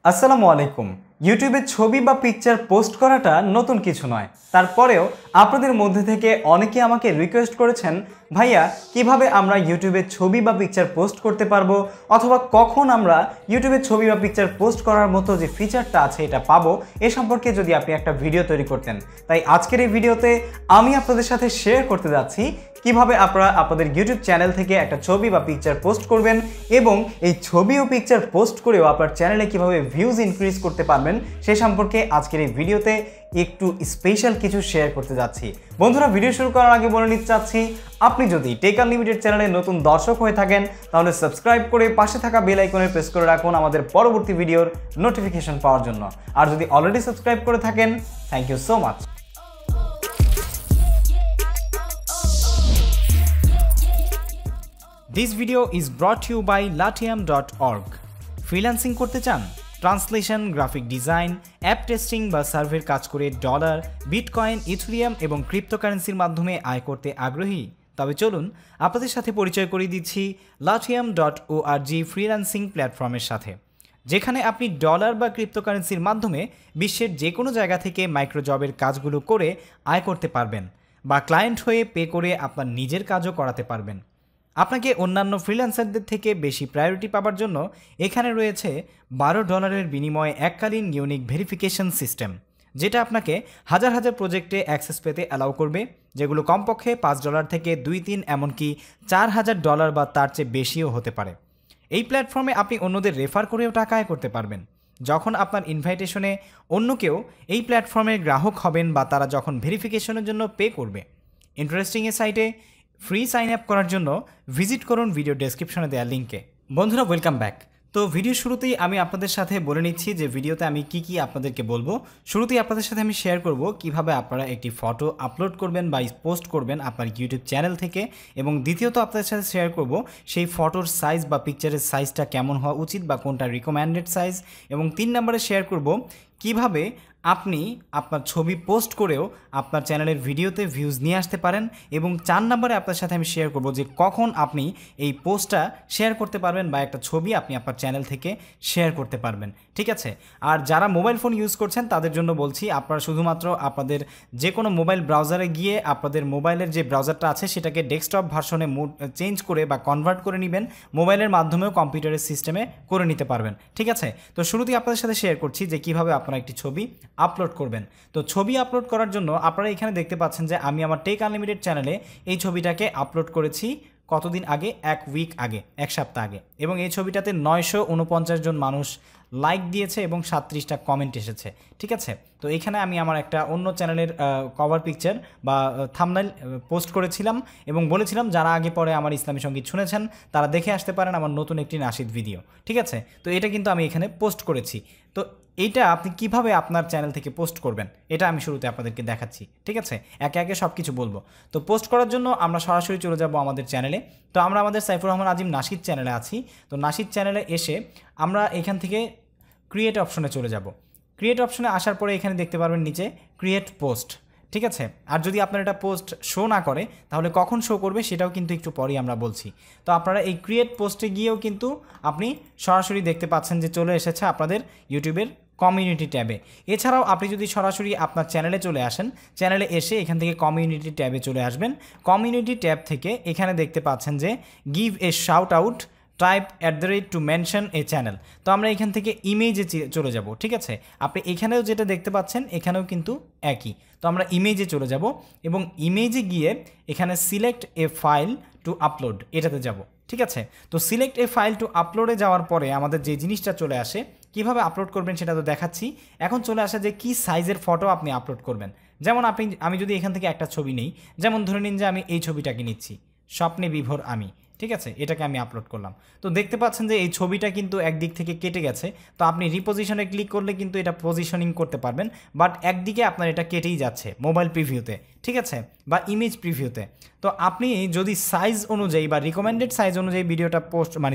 আসসালামু আলাইকুম। ইউটিউবে ছবি বা পিকচার পোস্ট করাটা নতুন কিছু নয়, তারপরেও আপনাদের মধ্যে থেকে অনেকে আমাকে রিকোয়েস্ট করেছেন, ভাইয়া কিভাবে আমরা ইউটিউবে ছবি বা পিকচার পোস্ট করতে পারবো, অথবা কখন আমরা ইউটিউবে ছবি বা পিকচার পোস্ট করার মতো যে ফিচারটা আছে এটা পাবো, এ সম্পর্কে যদি আপনি একটা ভিডিও তৈরি করতেন। তাই আজকের এই ভিডিওতে আমি আপনাদের সাথে শেয়ার করতে যাচ্ছি কিভাবে আপনারা আপনাদের ইউটিউব চ্যানেল থেকে একটা ছবি বা পিকচার পোস্ট করবেন এবং এই ছবি ও পিকচার পোস্ট করেও আপনার চ্যানেলে কিভাবে ভিউজ ইনক্রিজ করতে পারবেন সে সম্পর্কে আজকের এই ভিডিওতে একটু স্পেশাল কিছু শেয়ার করতে যাচ্ছি। বন্ধুরা, ভিডিও শুরু করার আগে বলে নিতে চাচ্ছি, আপনি যদি টেক আনলিমিটেড চ্যানেলে নতুন দর্শক হয়ে থাকেন তাহলে সাবস্ক্রাইব করে পাশে থাকা বেল আইকনে প্রেস করে রাখুন আমাদের পরবর্তী ভিডিওর নোটিফিকেশন পাওয়ার জন্য। আর যদি অলরেডি সাবস্ক্রাইব করে থাকেন, thank you so much. This video is brought to you by latium.org. Freelancing করতে চান? Translation, graphic design, app testing বা সার্ভের কাজ করে ডলার, বিটকয়েন, ইথেরিয়াম এবং ক্রিপ্টোকারেন্সির মাধ্যমে আয় করতে আগ্রহী? তবে চলুন আপনাদের সাথে পরিচয় করিয়ে দিচ্ছি latium.org ফ্রিল্যান্সিং প্ল্যাটফর্মের সাথে, যেখানে আপনি ডলার বা ক্রিপ্টোকারেন্সির মাধ্যমে বিশ্বের যে কোনো জায়গা থেকে মাইক্রো জবের কাজগুলো করে আয় করতে পারবেন বা ক্লায়েন্ট হয়ে পে করে আপনার নিজের কাজও করাতে পারবেন। আপনাকে অন্যান্য ফ্রিল্যান্সারদের থেকে বেশি প্রায়োরিটি পাওয়ার জন্য এখানে রয়েছে $12 বিনিময়ে এককালীন ইউনিক ভেরিফিকেশন সিস্টেম, যেটা আপনাকে হাজার হাজার প্রজেক্টে অ্যাক্সেস পেতে অ্যালাউ করবে, যেগুলো কমপক্ষে $5 থেকে 2-3 এমনকি $4000 বা তার চেয়ে বেশিও হতে পারে। এই প্ল্যাটফর্মে আপনি অন্যদের রেফার করেও টাকা আয় করতে পারবেন। যখন আপনার ইনভাইটেশনে অন্য কেউ এই প্ল্যাটফর্মের গ্রাহক হবেন বা তারা যখন ভেরিফিকেশনের জন্য পে করবে। ইন্টারেস্টিং এ সাইটে ফ্রি সাইন আপ করার জন্য ভিজিট করুন ভিডিও ডেসক্রিপশনে দেওয়া লিঙ্কে। বন্ধুরা, ওয়েলকাম ব্যাক। তো ভিডিও শুরুতেই আমি আপনাদের সাথে বলে নিচ্ছি যে ভিডিওতে আমি কি আপনাদেরকে বলবো। শুরুতেই আপনাদের সাথে আমি শেয়ার করব কিভাবে আপনারা একটি ফটো আপলোড করবেন বা পোস্ট করবেন আপনার ইউটিউব চ্যানেল থেকে, এবং দ্বিতীয়ত আপনাদের সাথে শেয়ার করব সেই ফটোর সাইজ বা পিকচারের সাইজটা কেমন হওয়া উচিত বা কোনটা রিকমেন্ডেড সাইজ, এবং 3 নম্বরে শেয়ার করব কিভাবে আপনি আপনার ছবি পোস্ট করেও আপনার চ্যানেলের ভিডিওতে ভিউজ নিয়ে আসতে পারেন, এবং 4 নম্বরে আপনার সাথে আমি শেয়ার করব যে কখন আপনি এই পোস্টটা শেয়ার করতে পারবেন বা একটা ছবি আপনি আপনার চ্যানেল থেকে শেয়ার করতে পারবেন। ঠিক আছে? আর যারা মোবাইল ফোন ইউজ করছেন তাদের জন্য বলছি, আপনারা শুধুমাত্র আপনাদের যে কোনো মোবাইল ব্রাউজারে গিয়ে আপনাদের মোবাইলের যে ব্রাউজারটা আছে সেটাকে ডেস্কটপ ভার্সনে চেঞ্জ করে বা কনভার্ট করে নেবেন, মোবাইলের মাধ্যমেও কম্পিউটারের সিস্টেমে করে নিতে পারবেন। ঠিক আছে? তো শুরুতেই আপনাদের সাথে শেয়ার করছি যে কিভাবে আপনারা একটি ছবি আপলোড করবেন। তো ছবি আপলোড করার জন্য আপনারা এখানে দেখতে পাচ্ছেন যে আমি আমার টেক আনলিমিটেড চ্যানেলে এই ছবিটাকে আপলোড করেছি কতদিন আগে, 1 উইক আগে, 1 সপ্তাহ আগে, এবং এই ছবিটাতে 949 জন মানুষ লাইক দিয়েছে এবং 37টা কমেন্ট এসেছে। ঠিক আছে? তো এখানে আমি আমার একটা অন্য চ্যানেলের কভার পিকচার বা থাম্বনেইল পোস্ট করেছিলাম এবং বলেছিলাম যারা আগে পরে আমার ইসলামী সঙ্গীত শুনেছেন তারা দেখে আসতে পারেন আমার নতুন একটি নাশিদ ভিডিও। ঠিক আছে? তো এটা কিন্তু আমি এখানে পোস্ট করেছি। তো এইটা আপনি কিভাবে আপনার চ্যানেল থেকে পোস্ট করবেন এটা আমি শুরুতে আপনাদেরকে দেখাচ্ছি। ঠিক আছে? একে একে সব কিছু বলবো। তো পোস্ট করার জন্য আমরা সরাসরি চলে যাব আমাদের চ্যানেলে। তো আমরা আমাদের সাইফুর রহমান আজিম নাশিদ চ্যানেলে আছি। তো নাশিদ চ্যানেলে এসে আমরা এখান থেকে ক্রিয়েট অপশনে চলে যাব। ক্রিয়েট অপশনে আসার পরে এখানে দেখতে পারবেন নিচে ক্রিয়েট পোস্ট। ঠিক আছে? আর যদি আপনার এটা পোস্ট শো না করে তাহলে কখন শো করবে সেটাও কিন্তু একটু পরেই আমরা বলছি। তো আপনারা এই ক্রিয়েট পোস্টে গিয়েও কিন্তু আপনি সরাসরি দেখতে পাচ্ছেন যে চলে এসেছে আপনাদের ইউটিউবের কমিউনিটি ট্যাবে। এছাড়াও আপনি যদি সরাসরি আপনার চ্যানেলে চলে আসেন, চ্যানেলে এসে এখান থেকে কমিউনিটি ট্যাবে চলে আসবেন। কমিউনিটি ট্যাব থেকে এখানে দেখতে পাচ্ছেন যে give a shout out, type @ to mention a channel. তো আমরা এখান থেকে ইমেজে চলে যাব। ঠিক আছে? আপনি এখানেও যেটা দেখতে পাচ্ছেন এখানেও কিন্তু একই। তো আমরা ইমেজে চলে যাব এবং ইমেজে গিয়ে এখানে select a file to upload এটাতে যাব। ঠিক আছে? তো সিলেক্ট এ ফাইল টু আপলোডে যাওয়ার পরে আমাদের যে জিনিসটা চলে আসে, কিভাবে আপলোড করবেন সেটা তো দেখাচ্ছি। এখন চলে আসে যে কি সাইজের ফটো আপনি আপলোড করবেন। যেমন আমি যদি এখান থেকে একটা ছবি নেই, যেমন ধরে নিন যে আমি এই ছবিটাকে নিচ্ছি, স্বপ্নে বিভোর আমি। ঠিক আছে? এটাকে আমি আপলোড করলাম। তো দেখতে পাচ্ছেন যে এই ছবিটা কিন্তু একদিক থেকে কেটে গেছে। তো আপনি রিপোজিশনে ক্লিক করলে কিন্তু এটা পজিশনিং করতে পারবেন, বাট একদিকে আপনার এটা কেটেই যাচ্ছে মোবাইল প্রিভিউতে। ঠিক আছে? বা ইমেজ প্রিভিউতে। তো আপনি যদি সাইজ অনুযায়ী বা রিকমেন্ডেড সাইজ অনুযায়ী ভিডিওটা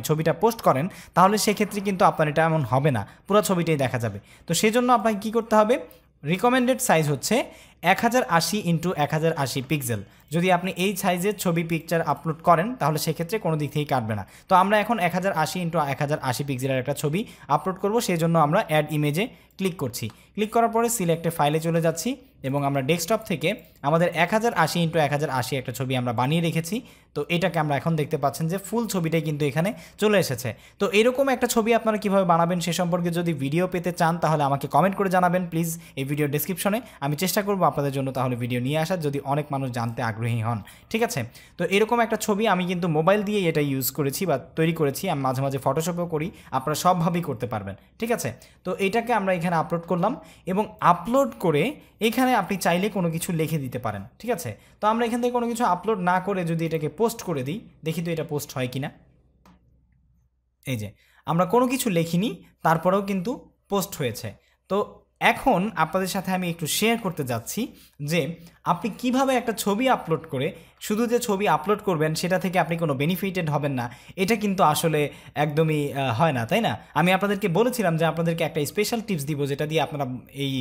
ছবিটা পোস্ট করেন তাহলে সেক্ষেত্রে কিন্তু আপনার এটা এমন হবে না, পুরো ছবিটাই দেখা যাবে। তো সেজন্য আপনাকে কী করতে হবে, রিকমেন্ডেড সাইজ হচ্ছে 1080 ইন্টু 1080 পিক্সেল। যদি আপনি এই সাইজের ছবি পিকচার আপলোড করেন তাহলে সেক্ষেত্রে কোনো দিক থেকেই কাটবে না। তো আমরা এখন 1080 ইন্টু 1080 পিক্সেলের একটা ছবি আপলোড করব, সেই জন্য আমরা অ্যাড ইমেজে ক্লিক করছি। ক্লিক করার পরে সিলেক্টে ফাইলে চলে যাচ্ছি এবং আমরা ডেস্কটপ থেকে আমাদের 1080 ইন্টু 1080 একটা ছবি আমরা বানিয়ে রেখেছি। তো এটাকে আমরা এখন দেখতে পাচ্ছেন যে ফুল ছবিটাই কিন্তু এখানে চলে এসেছে। তো এরকম একটা ছবি আপনারা কীভাবে বানাবেন সে সম্পর্কে যদি ভিডিও পেতে চান তাহলে আমাকে কমেন্ট করে জানাবেন প্লিজ এই ভিডিও ডেসক্রিপশনে। আমি চেষ্টা করব আপনাদের জন্য তাহলে ভিডিও নিয়ে আসার, যদি অনেক মানুষ জানতে আগ্রহী হন। ঠিক আছে, তো এরকম একটা ছবি আমি কিন্তু মোবাইল দিয়ে এটা ইউজ করেছি বা তৈরি করেছি। আমি মাঝে মাঝে ফটোশপেও করি, আপনারা সবভাবেই করতে পারবেন। ঠিক আছে, তো এইটাকে আমরা এখানে আপলোড করলাম এবং আপলোড করে এখানে আপনি চাইলে কোনো কিছু লিখে দিতে পারেন। ঠিক আছে, তো আমরা এখান থেকে কোনো কিছু আপলোড না করে যদি এটাকে পোস্ট করে দিই, দেখি তো এটা পোস্ট হয় কিনা। এই যে আমরা কোনো কিছু লিখিনি, তারপরেও কিন্তু পোস্ট হয়েছে। তো এখন আপনাদের সাথে আমি একটু শেয়ার করতে যাচ্ছি যে আপনি কিভাবে একটা ছবি আপলোড করে শুধু যে ছবি আপলোড করবেন সেটা থেকে আপনি কোনো বেনিফিটেড হবেন না, এটা কিন্তু আসলে একদমই হয় না, তাই না? আমি আপনাদেরকে বলেছিলাম যে আপনাদেরকে একটা স্পেশাল টিপস দিব যেটা দিয়ে আপনারা এই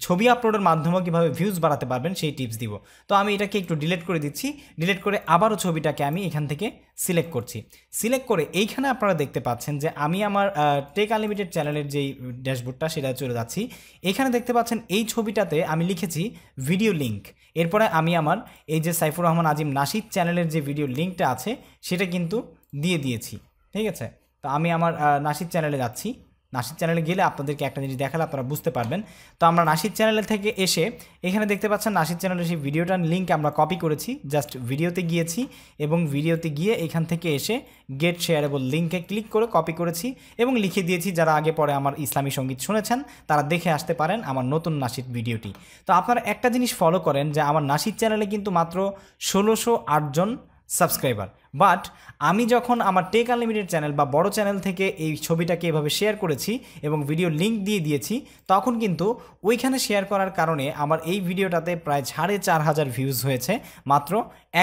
ছবি আপলোডের মাধ্যমে কীভাবে ভিউজ বাড়াতে পারবেন সেই টিপস দিব। তো আমি এটাকে একটু ডিলিট করে দিচ্ছি। ডিলিট করে আবারও ছবিটাকে আমি এখান থেকে সিলেক্ট করছি। সিলেক্ট করে এইখানে আপনারা দেখতে পাচ্ছেন যে আমি আমার টেক আনলিমিটেড চ্যানেলের যেই ড্যাশবোর্ডটা সেটা চলে যাচ্ছি। এখানে দেখতে পাচ্ছেন এই ছবিটাতে আমি লিখেছি ভিডিও লিঙ্ক। এরপরে আমি আমার এই যে সাইফুর রহমান আজিম নাশিদ চ্যানেলের যে ভিডিও লিঙ্কটা আছে সেটা কিন্তু দিয়ে দিয়েছি। ঠিক আছে, তো আমি আমার নাশিদ চ্যানেলে যাচ্ছি। নাশিদ চ্যানেলে গেলে আপনাদেরকে একটা জিনিস দেখালে আপনারা বুঝতে পারবেন। তো আমরা নাশিদ চ্যানেল থেকে এসে এখানে দেখতে পাচ্ছেন নাশিদ চ্যানেলের সেই ভিডিওটার লিঙ্ক আমরা কপি করেছি। জাস্ট ভিডিওতে গিয়েছি এবং ভিডিওতে গিয়ে এখান থেকে এসে গেট শেয়ারেবল লিঙ্কে ক্লিক করে কপি করেছি এবং লিখে দিয়েছি যারা আগে পরে আমার ইসলামী সঙ্গীত শুনেছেন তারা দেখে আসতে পারেন আমার নতুন নাশিদ ভিডিওটি। তো আপনারা একটা জিনিস ফলো করেন যে আমার নাশিদ চ্যানেলে কিন্তু মাত্র 1608 জন সাবস্ক্রাইবার, বাট আমি যখন আমার টেক আনলিমিটেড চ্যানেল বা বড় চ্যানেল থেকে এই ছবিটাকে এভাবে শেয়ার করেছি এবং ভিডিও লিঙ্ক দিয়ে দিয়েছি, তখন কিন্তু ওইখানে শেয়ার করার কারণে আমার এই ভিডিওটাতে প্রায় 4500 ভিউজ হয়েছে মাত্র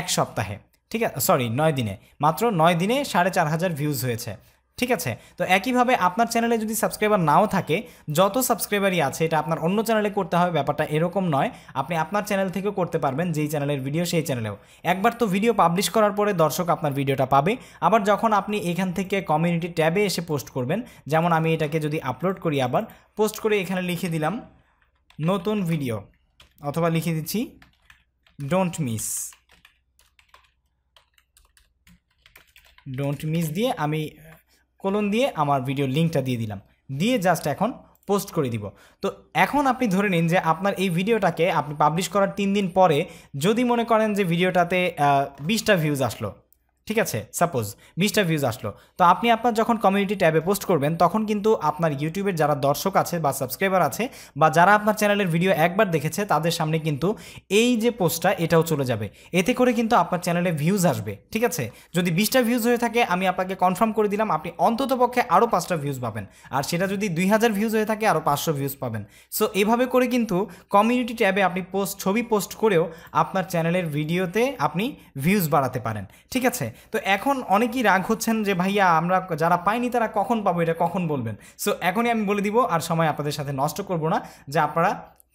এক সপ্তাহে। ঠিক আছে, সরি 9 দিনে, মাত্র 9 দিনে 4500 ভিউজ হয়েছে। ঠিক আছে, তো একইভাবে আপনার চ্যানেলে যদি সাবস্ক্রাইবার নাও থাকে, যত সাবস্ক্রাইবারই আছে এটা আপনার অন্য চ্যানেলে করতে হবে ব্যাপারটা এরকম নয়। আপনি আপনার চ্যানেল থেকেও করতে পারবেন, যেই চ্যানেলের ভিডিও সেই চ্যানেলেও। একবার তো ভিডিও পাবলিশ করার পরে দর্শক আপনার ভিডিওটা পাবে। আবার যখন আপনি এখান থেকে কমিউনিটি ট্যাবে এসে পোস্ট করবেন, যেমন আমি এটাকে যদি আপলোড করি, আবার পোস্ট করে এখানে লিখে দিলাম নতুন ভিডিও, অথবা লিখে দিচ্ছি ডোন্ট মিস দিয়ে আমি কোলন দিয়ে আমার ভিডিও লিঙ্কটা দিয়ে দিলাম, দিয়ে জাস্ট এখন পোস্ট করে দিব। তো এখন আপনি ধরে নিন যে আপনার এই ভিডিওটাকে আপনি পাবলিশ করার 3 দিন পরে যদি মনে করেন যে ভিডিওটাতে 20টা ভিউজ আসলো, ঠিক আছে, সাপোজ 20টা ভিউজ আসলো, তো আপনি আপনার যখন কমিউনিটি ট্যাবে পোস্ট করবেন তখন কিন্তু আপনার ইউটিউবের যারা দর্শক আছে বা সাবস্ক্রাইবার আছে বা যারা আপনার চ্যানেলের ভিডিও একবার দেখেছে তাদের সামনে কিন্তু এই যে পোস্টটা এটাও চলে যাবে। এতে করে কিন্তু আপনার চ্যানেলে ভিউজ আসবে। ঠিক আছে, যদি 20টা ভিউজ হয়ে থাকে আমি আপনাকে কনফার্ম করে দিলাম আপনি অন্ততপক্ষে আরও 5টা ভিউজ পাবেন, আর সেটা যদি 2000 ভিউজ হয়ে থাকে আরও 500 ভিউজ পাবেন। সো এভাবে করে কিন্তু কমিউনিটি ট্যাবে আপনি ছবি পোস্ট করেও আপনার চ্যানেলের ভিডিওতে আপনি ভিউজ বাড়াতে পারেন। ঠিক আছে, তো এখন অনেকেই রাগ হচ্ছেন যে ভাইয়া আমরা যারা পাইনি তারা কখন পাবো, এটা কখন বলবেন? সো এখনই আমি বলে দিব, আর সময় আপনাদের সাথে নষ্ট করব না, যে আপনারা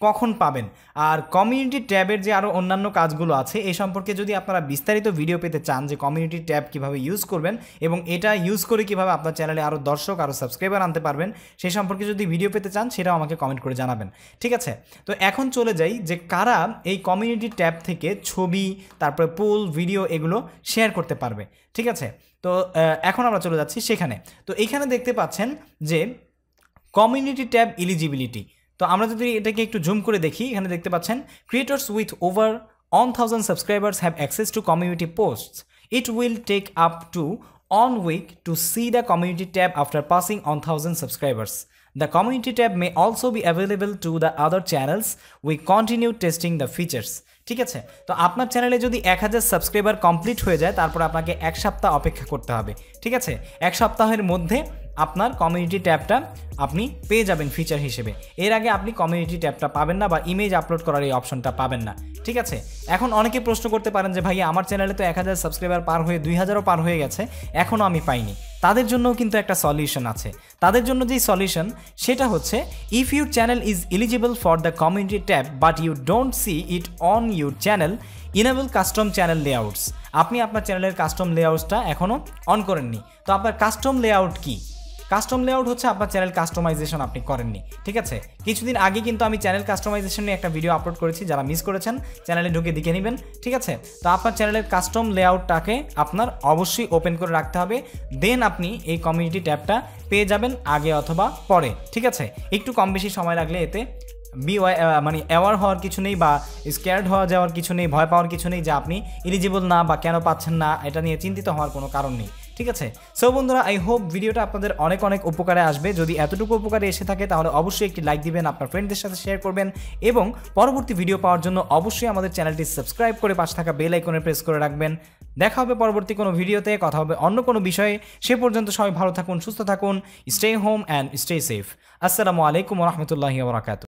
কখন পাবেন। আর কমিউনিটি ট্যাবের যে আরও অন্যান্য কাজগুলো আছে এই সম্পর্কে যদি আপনারা বিস্তারিত ভিডিও পেতে চান যে কমিউনিটি ট্যাব কীভাবে ইউজ করবেন এবং এটা ইউজ করে কীভাবে আপনার চ্যানেলে আরও দর্শক আরও সাবস্ক্রাইবার আনতে পারবেন, সেই সম্পর্কে যদি ভিডিও পেতে চান সেটাও আমাকে কমেন্ট করে জানাবেন। ঠিক আছে, তো এখন চলে যাই যে কারা এই কমিউনিটি ট্যাব থেকে ছবি, তারপরে পোল, ভিডিও এগুলো শেয়ার করতে পারবে। ঠিক আছে, তো এখন আমরা চলে যাচ্ছি সেখানে। তো এইখানে দেখতে পাচ্ছেন যে কমিউনিটি ট্যাব এলিজিবিলিটি। তো আমরা যদি এটাকে একটু জুম করে দেখি, এখানে দেখতে পাচ্ছেন creators with over 1000 subscribers have access to community posts. It will take up to 1 week to see the community tab after passing 1000 subscribers. The community tab may also be available to the other channels. We continue testing the features. ঠিক আছে, তো আপনার চ্যানেলে যদি 1000 subscriber complete হয়ে যায় তারপর আপনাকে 1 সপ্তাহ অপেক্ষা করতে হবে। ঠিক আছে, 1 সপ্তাহের মধ্যে আপনার কমিউনিটি ট্যাবটা আপনি পেয়ে যাবেন ফিচার হিসেবে। এর আগে আপনি কমিউনিটি ট্যাবটা পাবেন না বা ইমেজ আপলোড করার এই অপশনটা পাবেন না। ঠিক আছে, এখন অনেকে প্রশ্ন করতে পারেন যে ভাইয়া আমার চ্যানেলে তো 1000 সাবস্ক্রাইবার পার হয়ে 2000ও পার হয়ে গেছে, এখনও আমি পাইনি। তাদের জন্যও কিন্তু একটা সলিউশন আছে। তাদের জন্য যেই সলিউশন সেটা হচ্ছে if your channel is eligible for the community tab but you don't see it on your channel, enable custom channel layouts. আপনি আপনার চ্যানেলের কাস্টম লেআউটসটা এখনও অন করেননি, তো আপনার কাস্টম লেআউট কি? কাস্টম লেআউট হচ্ছে আপনার চ্যানেল কাস্টমাইজেশন আপনি করেননি, ঠিক আছে? কিছুদিন আগে কিন্তু আমি চ্যানেল কাস্টমাইজেশন নিয়ে একটা ভিডিও আপলোড করেছি, যারা মিস করেছেন চ্যানেলে ঢুকে দেখে নেবেন, ঠিক আছে? তো আপনার চ্যানেলের কাস্টম লেআউটটাকে আপনার অবশ্যই ওপেন করে রাখতে হবে, দেন আপনি এই কমিউনিটি ট্যাবটা পেয়ে যাবেন আগে অথবা পরে, ঠিক আছে? একটু কম বেশি সময় লাগলে এতে মানে অ্যাওয়ার হওয়ার কিছু নেই বা স্ক্যার্ড হওয়া যাওয়ার কিছু নেই, ভয় পাওয়ার কিছু নেই যে আপনি এলিজিবল না বা কেন পাচ্ছেন না, এটা নিয়ে চিন্তিত হওয়ার কোনো কারণ নেই, ঠিক আছে? সো বন্ধুরা, আই হোপ ভিডিওটা আপনাদের অনেক অনেক উপকারে আসবে। যদি এতটুকু উপকারে এসে থাকে তাহলে অবশ্যই একটি লাইক দিবেন, আপনার ফ্রেন্ডদের সাথে শেয়ার করবেন এবং পরবর্তী ভিডিও পাওয়ার জন্য অবশ্যই আমাদের চ্যানেলটি সাবস্ক্রাইব করে পাশে থাকা বেল আইকনে প্রেস করে রাখবেন। দেখা হবে পরবর্তী কোনো ভিডিওতে, কথা হবে অন্য কোনো বিষয়ে। সে পর্যন্ত সবাই ভালো থাকুন, সুস্থ থাকুন, stay home and stay safe. আসসালামু আলাইকুম ওয়া রাহমাতুল্লাহি ওয়া বারাকাতুহু।